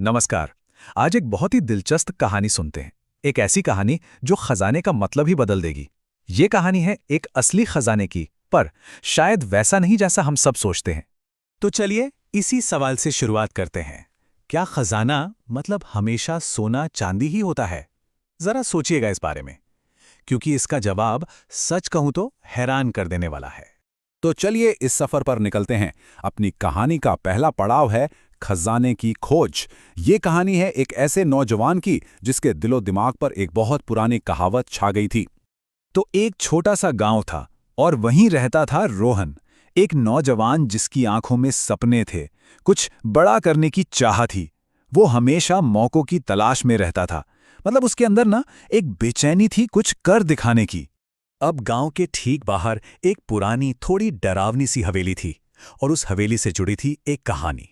नमस्कार। आज एक बहुत ही दिलचस्प कहानी सुनते हैं। एक ऐसी कहानी जो खजाने का मतलब ही बदल देगी। ये कहानी है एक असली खजाने की, पर शायद वैसा नहीं जैसा हम सब सोचते हैं। तो चलिए इसी सवाल से शुरुआत करते हैं। क्या खजाना मतलब हमेशा सोना चांदी ही होता है? जरा सोचिएगा इस बारे में, क्योंकि इसका जवाब सच कहूं तो हैरान कर देने वाला है। तो चलिए इस सफर पर निकलते हैं। अपनी कहानी का पहला पड़ाव है खजाने की खोज। ये कहानी है एक ऐसे नौजवान की जिसके दिलो दिमाग पर एक बहुत पुरानी कहावत छा गई थी। तो एक छोटा सा गांव था और वहीं रहता था रोहन, एक नौजवान जिसकी आंखों में सपने थे, कुछ बड़ा करने की चाह थी। वो हमेशा मौकों की तलाश में रहता था। मतलब उसके अंदर ना एक बेचैनी थी कुछ कर दिखाने की। अब गांव के ठीक बाहर एक पुरानी थोड़ी डरावनी सी हवेली थी, और उस हवेली से जुड़ी थी एक कहानी।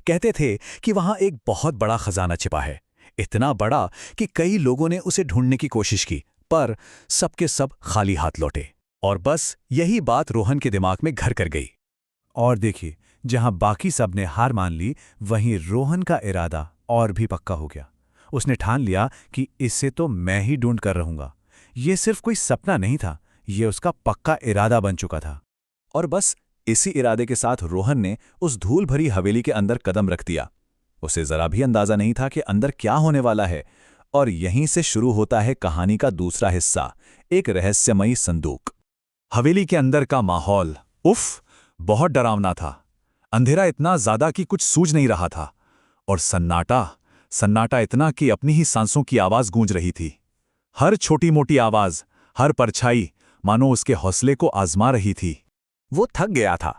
कहते थे कि वहां एक बहुत बड़ा खजाना छिपा है, इतना बड़ा कि कई लोगों ने उसे ढूंढने की कोशिश की, पर सबके सब खाली हाथ लौटे। और बस यही बात रोहन के दिमाग में घर कर गई। और देखिए, जहां बाकी सब ने हार मान ली, वहीं रोहन का इरादा और भी पक्का हो गया। उसने ठान लिया कि इससे तो मैं ही ढूंढ कर रहूंगा। ये सिर्फ कोई सपना नहीं था, ये उसका पक्का इरादा बन चुका था। और बस इसी इरादे के साथ रोहन ने उस धूल भरी हवेली के अंदर कदम रख दिया। उसे जरा भी अंदाजा नहीं था कि अंदर क्या होने वाला है। और यहीं से शुरू होता है कहानी का दूसरा हिस्सा, एक रहस्यमयी संदूक। हवेली के अंदर का माहौल बहुत डरावना था। अंधेरा इतना ज्यादा कि कुछ सूझ नहीं रहा था, और सन्नाटा इतना कि अपनी ही सांसों की आवाज गूंज रही थी। हर छोटी मोटी आवाज, हर परछाई मानो उसके हौसले को आजमा रही थी। वो थक गया था,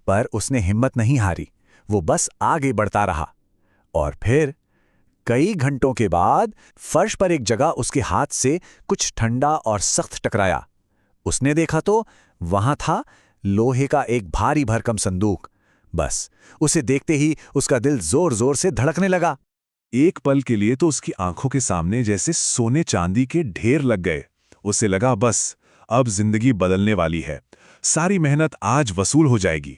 पर उसने हिम्मत नहीं हारी। वो बस आगे बढ़ता रहा। और फिर कई घंटों के बाद फर्श पर एक जगह उसके हाथ से कुछ ठंडा और सख्त टकराया। उसने देखा तो वहां था लोहे का एक भारी भरकम संदूक। बस उसे देखते ही उसका दिल जोर जोर से धड़कने लगा। एक पल के लिए तो उसकी आंखों के सामने जैसे सोने चांदी के ढेर लग गए। उसे लगा बस अब जिंदगी बदलने वाली है, सारी मेहनत आज वसूल हो जाएगी।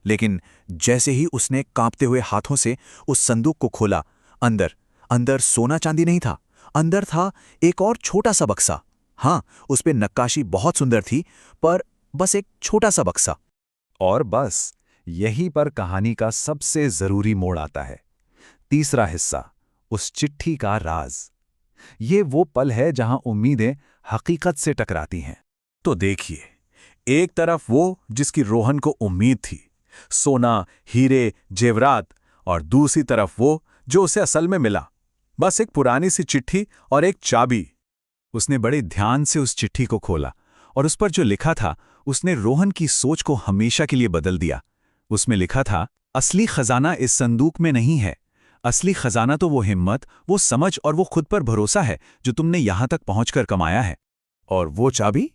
लेकिन जैसे ही उसने कांपते हुए हाथों से उस संदूक को खोला, अंदर सोना चांदी नहीं था। अंदर था एक और छोटा सा बक्सा। हाँ, उस पे नक्काशी बहुत सुंदर थी, पर बस एक छोटा सा बक्सा। और बस यहीं पर कहानी का सबसे जरूरी मोड़ आता है। तीसरा हिस्सा, उस चिट्ठी का राज। ये वो पल है जहां उम्मीदें हकीकत से टकराती हैं। तो देखिए, एक तरफ वो जिसकी रोहन को उम्मीद थी, सोना, हीरे, जेवरात, और दूसरी तरफ वो जो उसे असल में मिला, बस एक पुरानी सी चिट्ठी और एक चाबी। उसने बड़े ध्यान से उस चिट्ठी को खोला, और उस पर जो लिखा था उसने रोहन की सोच को हमेशा के लिए बदल दिया। उसमें लिखा था, असली खजाना इस संदूक में नहीं है। असली खजाना तो वो हिम्मत, वो समझ और वो खुद पर भरोसा है जो तुमने यहां तक पहुंचकर कमाया है। और वो चाबी,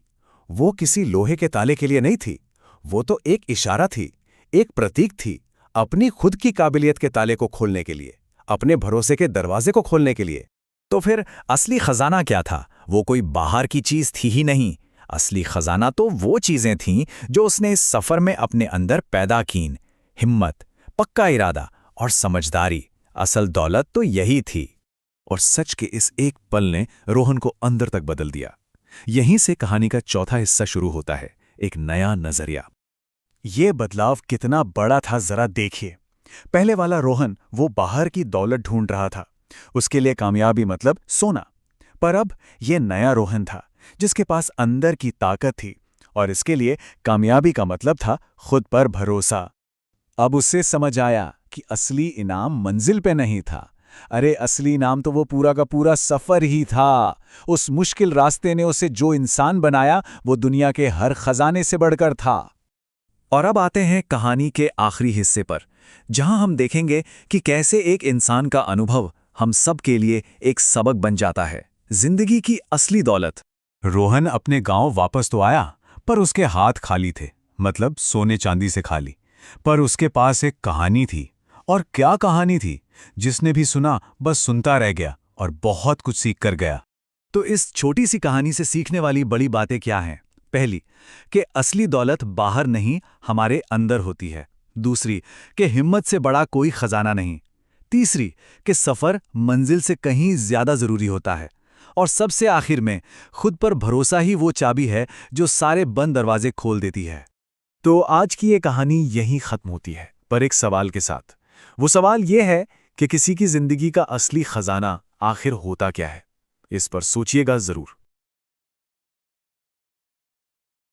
वो किसी लोहे के ताले के लिए नहीं थी। वो तो एक इशारा थी, एक प्रतीक थी, अपनी खुद की काबिलियत के ताले को खोलने के लिए, अपने भरोसे के दरवाजे को खोलने के लिए। तो फिर असली खजाना क्या था? वो कोई बाहर की चीज थी ही नहीं। असली खजाना तो वो चीजें थीं जो उसने इस सफर में अपने अंदर पैदा कीं। हिम्मत, पक्का इरादा और समझदारी। असल दौलत तो यही थी। और सच के इस एक पल ने रोहन को अंदर तक बदल दिया। यहीं से कहानी का चौथा हिस्सा शुरू होता है, एक नया नजरिया। ये बदलाव कितना बड़ा था जरा देखिए। पहले वाला रोहन वो बाहर की दौलत ढूंढ रहा था, उसके लिए कामयाबी मतलब सोना। पर अब ये नया रोहन था जिसके पास अंदर की ताकत थी, और इसके लिए कामयाबी का मतलब था खुद पर भरोसा। अब उसे समझ आया कि असली इनाम मंजिल पे नहीं था। अरे असली इनाम तो वो पूरा का पूरा सफर ही था। उस मुश्किल रास्ते ने उसे जो इंसान बनाया वो दुनिया के हर खजाने से बढ़कर था। और अब आते हैं कहानी के आखिरी हिस्से पर, जहां हम देखेंगे कि कैसे एक इंसान का अनुभव हम सब के लिए एक सबक बन जाता है, जिंदगी की असली दौलत। रोहन अपने गांव वापस तो आया, पर उसके हाथ खाली थे, मतलब सोने चांदी से खाली। पर उसके पास एक कहानी थी। और क्या कहानी थी? जिसने भी सुना बस सुनता रह गया और बहुत कुछ सीख कर गया। तो इस छोटी सी कहानी से सीखने वाली बड़ी बातें क्या हैं? पहली, कि असली दौलत बाहर नहीं, हमारे अंदर होती है। दूसरी, कि हिम्मत से बड़ा कोई खजाना नहीं। तीसरी कि सफ़र मंजिल से कहीं ज़्यादा ज़रूरी होता है। और सबसे आखिर में, खुद पर भरोसा ही वो चाबी है जो सारे बंद दरवाजे खोल देती है। तो आज की ये कहानी यहीं ख़त्म होती है, पर एक सवाल के साथ। वो सवाल ये है कि किसी की ज़िंदगी का असली ख़जाना आखिर होता क्या है? इस पर सोचिएगा ज़रूर।